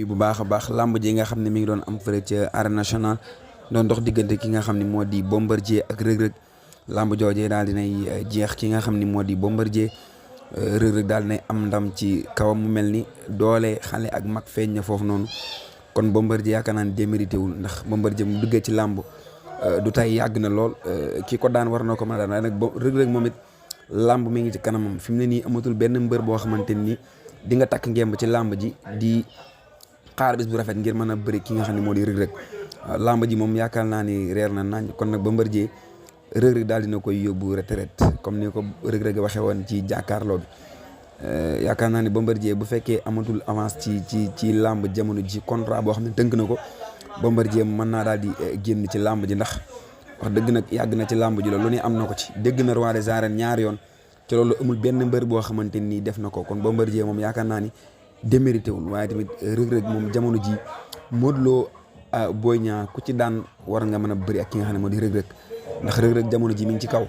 bu baax a baax làmb ji nga xam ne mi ngi doon am fële ca arène nationale doon dox diggante ki nga xam ne moo di Bombardier ak rëg-rëg làmb joojee daal dinay jeex ki nga xam ni moo di Bombardier rëg-rëg daal dinay am ndam ci kawam mu mel ni doole xale ak mag feeñ na foofu noonu kon Bombardier yaakaar naa ne démérité wul ndax Bombardier mu duggee ci làmb du tay yàgg na lool ki ko daan war na ko mën a daan waaye nag rëg-rëg moom it làmb mi ngi ci kanamam fi mu ne nii amatul benn mbër boo xamante ni di nga takk ngemb ci làmb ji di xaar bis bu rafet ngir mën a bëri ki nga xam ne moo di rëg-rëg làmb ji moom yaakaar naa ni reer na nañ kon nag Bombardier rëg-rëg daal dina koy yóbbu retraite comme ni ko rëg-rëg waxee woon ci jàkkaarloo bi yaakaar naa ni Bombardier bu fekkee amatul avance ci làmb jamono ji contrat boo xam ne tënk na ko Bombardier mën naa daal di génn ci làmb ji ndax wax dëgg nag yàgg na ci làmb ji la lu ne am na ko ci dégg na roi des arènes ñaari yoon ci loolu amul benn mbër boo xamante nii def na ko kon Bombardier moom yaakaar naa ni démérité wul waaye tamit rëg-rëg moom jamono ji Modou Lo Boy Niang ku ci daan war nga mën a bëri ak ki nga xam ne moo di rëg-rëg ndax rëg-rëg jamono ji mi ngi ci kaw